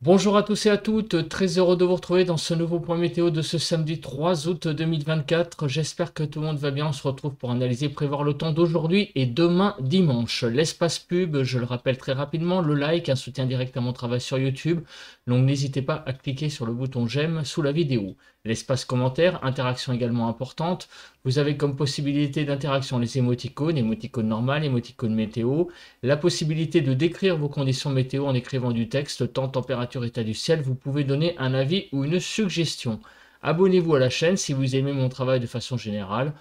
Bonjour à tous et à toutes, très heureux de vous retrouver dans ce nouveau point météo de ce samedi 3 août 2024. J'espère que tout le monde va bien. On se retrouve pour analyser et prévoir le temps d'aujourd'hui et demain dimanche. L'espace pub, je le rappelle très rapidement, le like, un soutien direct à mon travail sur YouTube. Donc n'hésitez pas à cliquer sur le bouton j'aime sous la vidéo. L'espace commentaire, interaction également importante. Vous avez comme possibilité d'interaction les émoticônes, émoticônes normales, émoticônes météo, la possibilité de décrire vos conditions météo en écrivant du texte, temps, température, état du ciel. Vous pouvez donner un avis ou une suggestion. Abonnez-vous à la chaîne si vous aimez mon travail de façon générale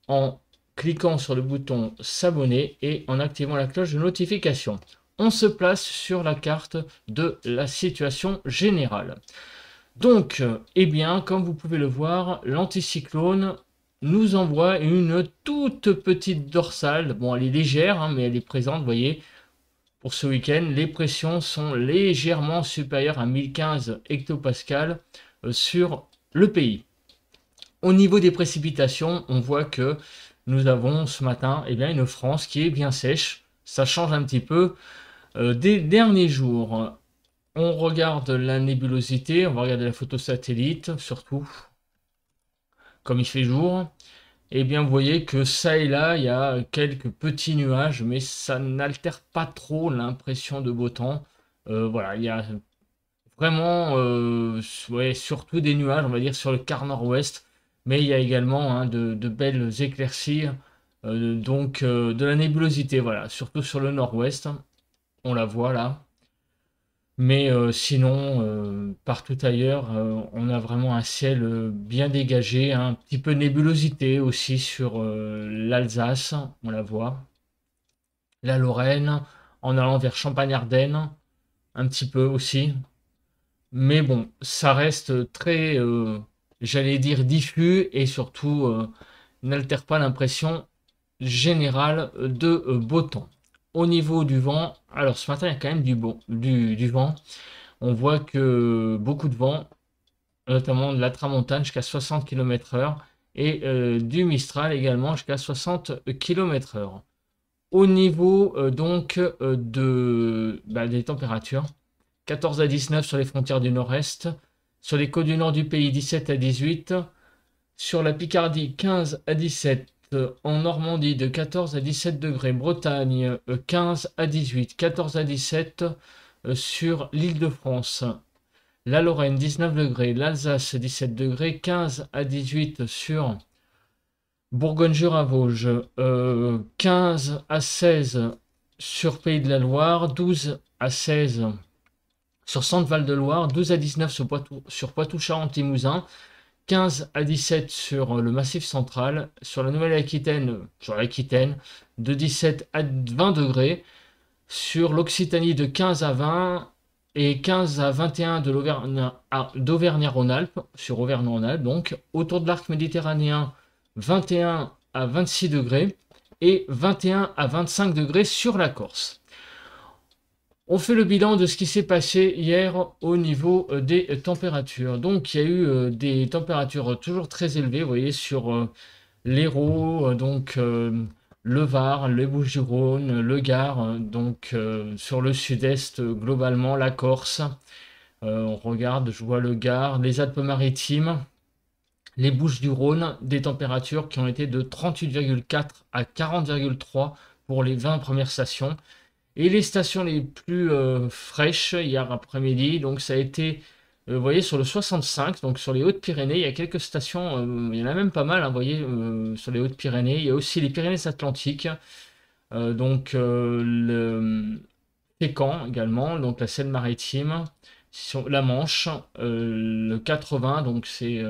en cliquant sur le bouton s'abonner et en activant la cloche de notification. On se place sur la carte de la situation générale. Donc, eh bien, comme vous pouvez le voir, l'anticyclone nous envoie une toute petite dorsale. Bon, elle est légère, hein, mais elle est présente, vous voyez. Pour ce week-end, les pressions sont légèrement supérieures à 1015 hectopascales sur le pays. Au niveau des précipitations, on voit que nous avons ce matin une France qui est bien sèche. Ça change un petit peu des derniers jours. On regarde la nébulosité, on va regarder la photo satellite, surtout comme il fait jour. Eh bien, vous voyez que ça et là, il y a quelques petits nuages, mais ça n'altère pas trop l'impression de beau temps. Voilà, il y a vraiment, ouais, surtout des nuages, on va dire, sur le quart nord-ouest, mais il y a également de belles éclaircies, de la nébulosité, voilà, surtout sur le nord-ouest, on la voit là. Mais sinon, partout ailleurs, on a vraiment un ciel bien dégagé, un petit peu de nébulosité aussi sur l'Alsace, on la voit. La Lorraine, en allant vers Champagne-Ardenne, un petit peu aussi. Mais bon, ça reste très, j'allais dire, diffus et surtout n'altère pas l'impression générale de beau temps. Au niveau du vent, alors ce matin il y a quand même du vent. On voit que beaucoup de vent, notamment de la tramontane jusqu'à 60 km/h et du Mistral également jusqu'à 60 km/h. Au niveau des températures, 14 à 19 sur les frontières du nord-est, sur les côtes du nord du pays 17 à 18, sur la Picardie 15 à 17, en Normandie de 14 à 17 degrés, Bretagne 15 à 18, 14 à 17 sur l'Île-de-France, la Lorraine 19 degrés, l'Alsace 17 degrés, 15 à 18 sur Bourgogne-Jura-Vosges, 15 à 16 sur Pays de la Loire, 12 à 16 sur Centre-Val de Loire, 12 à 19 sur Poitou-Charentes-Limousin, 15 à 17 sur le Massif central, sur la Nouvelle-Aquitaine, sur l'Aquitaine, de 17 à 20 degrés, sur l'Occitanie de 15 à 20 et 15 à 21 d'Auvergne-Rhône-Alpes, sur Auvergne-Rhône-Alpes, donc autour de l'arc méditerranéen, 21 à 26 degrés et 21 à 25 degrés sur la Corse. On fait le bilan de ce qui s'est passé hier au niveau des températures. Donc il y a eu des températures toujours très élevées, vous voyez, sur l'Hérault, le Var, les Bouches-du-Rhône, le Gard, sur le sud-est globalement, la Corse. On regarde, je vois le Gard, les Alpes-Maritimes, les Bouches-du-Rhône, des températures qui ont été de 38,4 à 40,3 pour les 20 premières stations. Et les stations les plus fraîches hier après-midi, donc ça a été, vous voyez, sur le 65, donc sur les Hautes-Pyrénées, il y a quelques stations, il y en a même pas mal, hein, vous voyez, sur les Hautes-Pyrénées. Il y a aussi les Pyrénées-Atlantiques, le Fécamp également, donc la Seine-Maritime, sur la Manche, le 80, donc c'est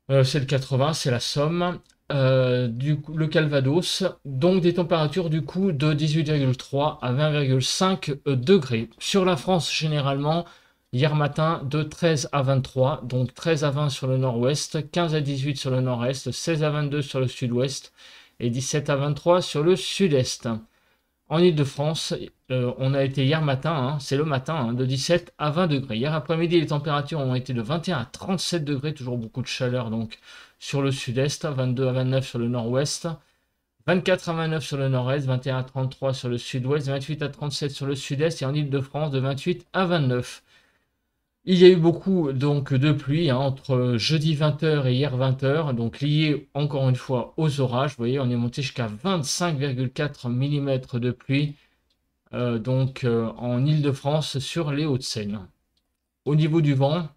le 80, c'est la Somme. Le Calvados, donc des températures du coup de 18,3 à 20,5 degrés. Sur la France généralement, hier matin de 13 à 23, donc 13 à 20 sur le nord-ouest, 15 à 18 sur le nord-est, 16 à 22 sur le sud-ouest et 17 à 23 sur le sud-est. En Ile-de-France, on a été hier matin, hein, c'est le matin, hein, de 17 à 20 degrés. Hier après-midi, les températures ont été de 21 à 37 degrés, toujours beaucoup de chaleur donc sur le sud-est, 22 à 29 sur le nord-ouest, 24 à 29 sur le nord-est, 21 à 33 sur le sud-ouest, 28 à 37 sur le sud-est et en Île-de-France de 28 à 29. Il y a eu beaucoup donc de pluie entre jeudi 20 h et hier 20 h, donc lié encore une fois aux orages. Vous voyez, on est monté jusqu'à 25,4 mm de pluie en Île-de-France sur les Hauts-de-Seine. Au niveau du vent,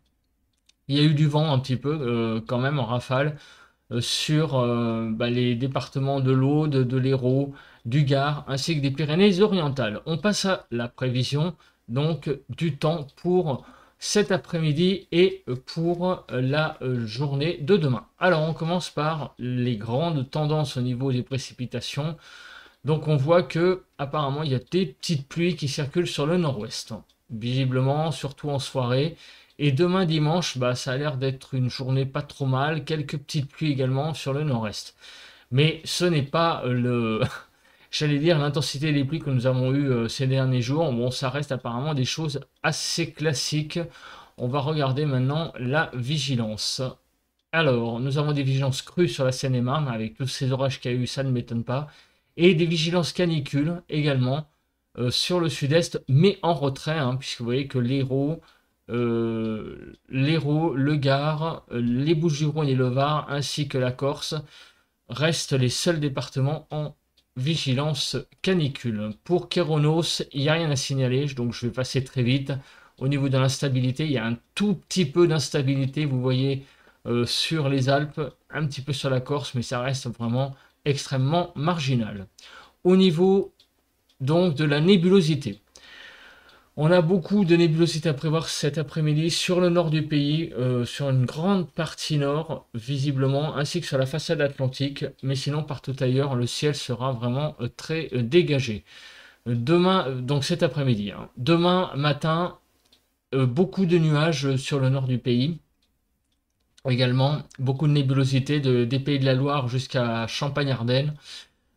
il y a eu du vent un petit peu quand même en rafale sur les départements de l'Aude, de l'Hérault, du Gard ainsi que des Pyrénées-Orientales. On passe à la prévision donc du temps pour cet après-midi et pour la journée de demain. Alors on commence par les grandes tendances au niveau des précipitations. Donc on voit que apparemment il y a des petites pluies qui circulent sur le nord-ouest, visiblement surtout en soirée. Et demain dimanche, ça a l'air d'être une journée pas trop mal, quelques petites pluies également sur le nord-est. Mais ce n'est pas j'allais dire l'intensité des pluies que nous avons eues ces derniers jours. Bon, ça reste apparemment des choses assez classiques. On va regarder maintenant la vigilance. Alors, nous avons des vigilances crues sur la Seine-et-Marne, avec tous ces orages qu'il y a eu, ça ne m'étonne pas. Et des vigilances canicules également sur le sud-est, mais en retrait, puisque vous voyez que l'Hérault, le Gard, les Bouches-du-Rhône et le Var, ainsi que la Corse, restent les seuls départements en vigilance canicule. Pour Kéronos, il n'y a rien à signaler, donc je vais passer très vite. Au niveau de l'instabilité, il y a un tout petit peu d'instabilité, vous voyez, sur les Alpes, un petit peu sur la Corse, mais ça reste vraiment extrêmement marginal. Au niveau donc de la nébulosité, on a beaucoup de nébulosité à prévoir cet après-midi sur le nord du pays, sur une grande partie nord, visiblement, ainsi que sur la façade atlantique, mais sinon partout ailleurs, le ciel sera vraiment très dégagé. Demain, donc cet après-midi, demain matin, beaucoup de nuages sur le nord du pays. Également, beaucoup de nébulosité des Pays de la Loire jusqu'à Champagne-Ardenne.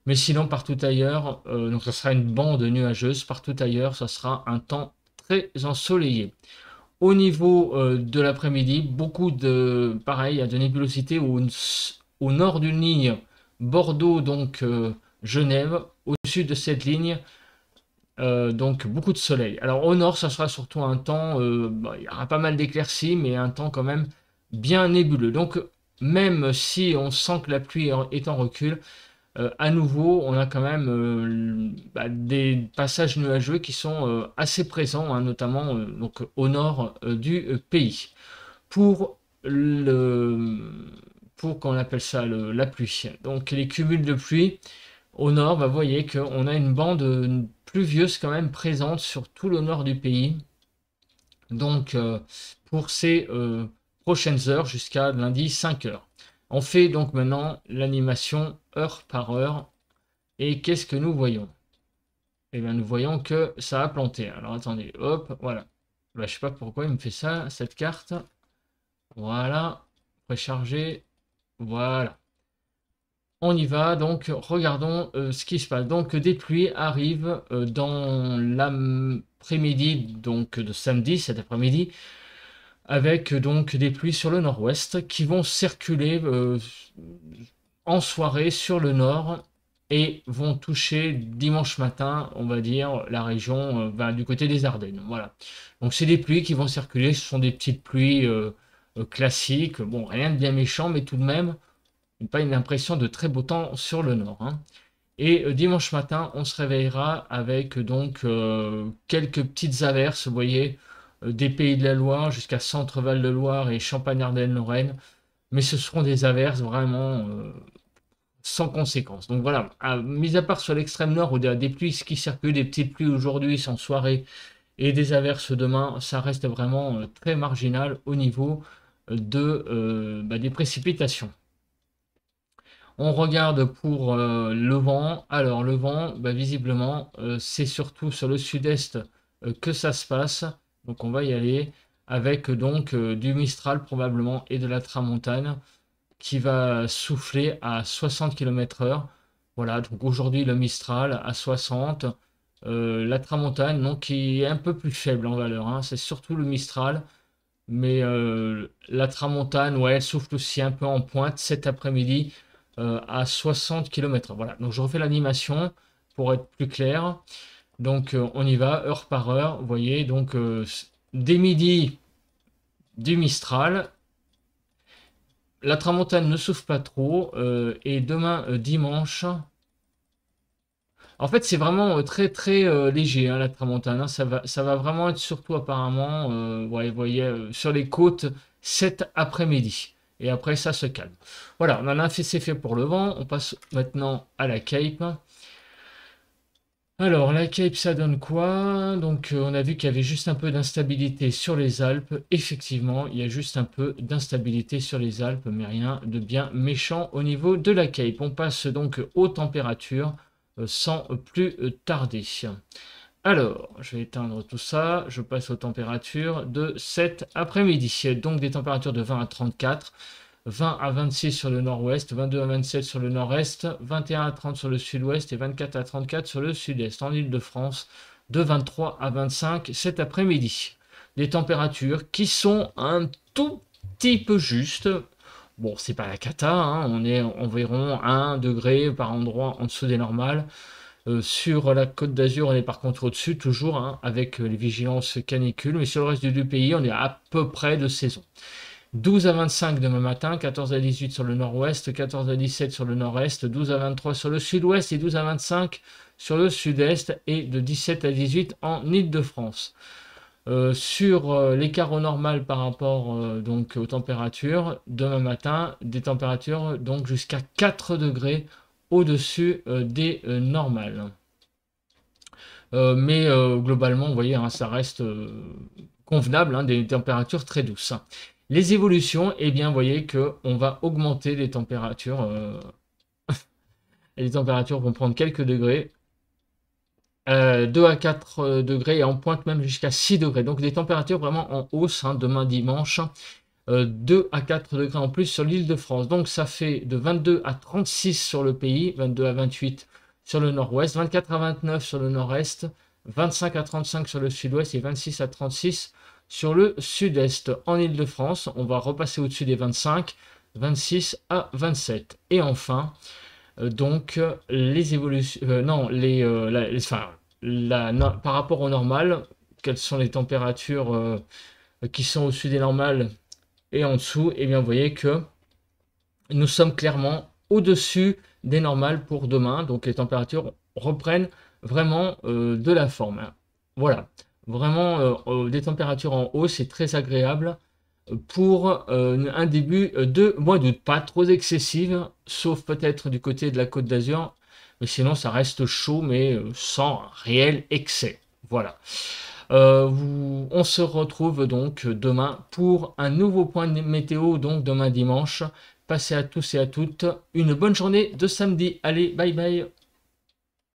Mais sinon, partout ailleurs, donc ce sera une bande nuageuse. Partout ailleurs, ce sera un temps très ensoleillé. Au niveau de l'après-midi, beaucoup de, pareil, il y a de nébulosité au nord d'une ligne Bordeaux, donc Genève. Au sud de cette ligne, donc beaucoup de soleil. Alors au nord, ça sera surtout un temps, il y aura pas mal d'éclaircies, mais un temps quand même bien nébuleux. Donc même si on sent que la pluie est en recul, à nouveau, on a quand même des passages nuageux qui sont assez présents, notamment donc au nord du pays. Pour qu'on appelle ça la pluie. Donc les cumuls de pluie au nord, vous voyez qu'on a une bande pluvieuse quand même présente sur tout le nord du pays. Donc pour ces prochaines heures jusqu'à lundi 5 h. On fait donc maintenant l'animation heure par heure. Et qu'est-ce que nous voyons? Eh bien, nous voyons que ça a planté. Alors, attendez, hop, voilà. Je ne sais pas pourquoi il me fait ça, cette carte. Voilà, précharger. Voilà. On y va, donc regardons ce qui se passe. Donc des pluies arrivent dans l'après-midi donc de samedi, cet après-midi, avec donc des pluies sur le nord-ouest qui vont circuler en soirée sur le nord et vont toucher dimanche matin, on va dire, la région du côté des Ardennes. Voilà. Donc c'est des pluies qui vont circuler, ce sont des petites pluies classiques, bon, rien de bien méchant, mais tout de même, pas une impression de très beau temps sur le nord. Et dimanche matin, on se réveillera avec donc quelques petites averses, vous voyez, des Pays de la Loire jusqu'à Centre-Val de Loire et Champagne-Ardenne-Lorraine. Mais ce seront des averses vraiment sans conséquence. Donc voilà, mis à part sur l'extrême nord où il y a des pluies qui circulent, des petites pluies aujourd'hui sans soirée et des averses demain, ça reste vraiment très marginal au niveau des précipitations. On regarde pour le vent. Alors le vent, visiblement, c'est surtout sur le sud-est que ça se passe. Donc on va y aller avec donc du Mistral probablement et de la Tramontane qui va souffler à 60 km/h. Voilà, donc aujourd'hui le Mistral à 60. La Tramontane, donc, qui est un peu plus faible en valeur. C'est surtout le Mistral. Mais la Tramontane, ouais, elle souffle aussi un peu en pointe cet après-midi. à 60 km/h. Voilà, donc je refais l'animation pour être plus clair. Donc on y va, heure par heure, vous voyez, donc dès midi, du Mistral. La tramontane ne souffle pas trop, et demain, dimanche, en fait, c'est vraiment très très léger, hein, la tramontane, hein. Ça va vraiment être surtout apparemment, ouais, vous voyez, sur les côtes cet après-midi. Et après, ça se calme. Voilà, on en a fait, c'est fait pour le vent. On passe maintenant à la Cape. Alors, la Cape, ça donne quoi? Donc, on a vu qu'il y avait juste un peu d'instabilité sur les Alpes. Effectivement, il y a juste un peu d'instabilité sur les Alpes, mais rien de bien méchant au niveau de la Cape. On passe donc aux températures sans plus tarder. Alors, je vais éteindre tout ça. Je passe aux températures de cet après-midi. Donc, des températures de 20 à 34. 20 à 26 sur le nord-ouest, 22 à 27 sur le nord-est, 21 à 30 sur le sud-ouest et 24 à 34 sur le sud-est. En Île-de-France, de 23 à 25 cet après-midi. Les températures qui sont un tout petit peu justes. Bon, c'est pas la cata, hein, on est environ 1 degré par endroit en dessous des normales. Sur la Côte d'Azur, on est par contre au-dessus, toujours, hein, avec les vigilances canicules. Mais sur le reste du pays, on est à peu près de saison. 12 à 25 demain matin, 14 à 18 sur le nord-ouest, 14 à 17 sur le nord-est, 12 à 23 sur le sud-ouest et 12 à 25 sur le sud-est et de 17 à 18 en Île-de-France. Sur l'écart au normal par rapport donc aux températures, demain matin, des températures donc jusqu'à 4 degrés au-dessus des normales. Mais globalement, vous voyez, hein, ça reste convenable, hein, des températures très douces. Les évolutions, eh bien, vous voyez qu'on va augmenter les températures. Et les températures vont prendre quelques degrés. 2 à 4 degrés et on pointe même jusqu'à 6 degrés. Donc des températures vraiment en hausse, hein, demain dimanche. 2 à 4 degrés en plus sur l'île de France. Donc ça fait de 22 à 36 sur le pays, 22 à 28 sur le nord-ouest, 24 à 29 sur le nord-est, 25 à 35 sur le sud-ouest et 26 à 36 sur le sud-est. En Île-de-France, on va repasser au-dessus des 25, 26 à 27. Et enfin, donc les évolutions, non, par rapport au normal, quelles sont les températures qui sont au-dessus des normales et en dessous, et bien vous voyez que nous sommes clairement au-dessus des normales pour demain, donc les températures reprennent vraiment de la forme, hein. Voilà, vraiment des températures en hausse, c'est très agréable pour un début de mois d'août, pas trop excessive, sauf peut-être du côté de la Côte d'Azur, mais sinon ça reste chaud, mais sans réel excès. Voilà. On se retrouve donc demain pour un nouveau point de météo, donc demain dimanche. Passez à tous et à toutes une bonne journée de samedi. Allez, bye bye.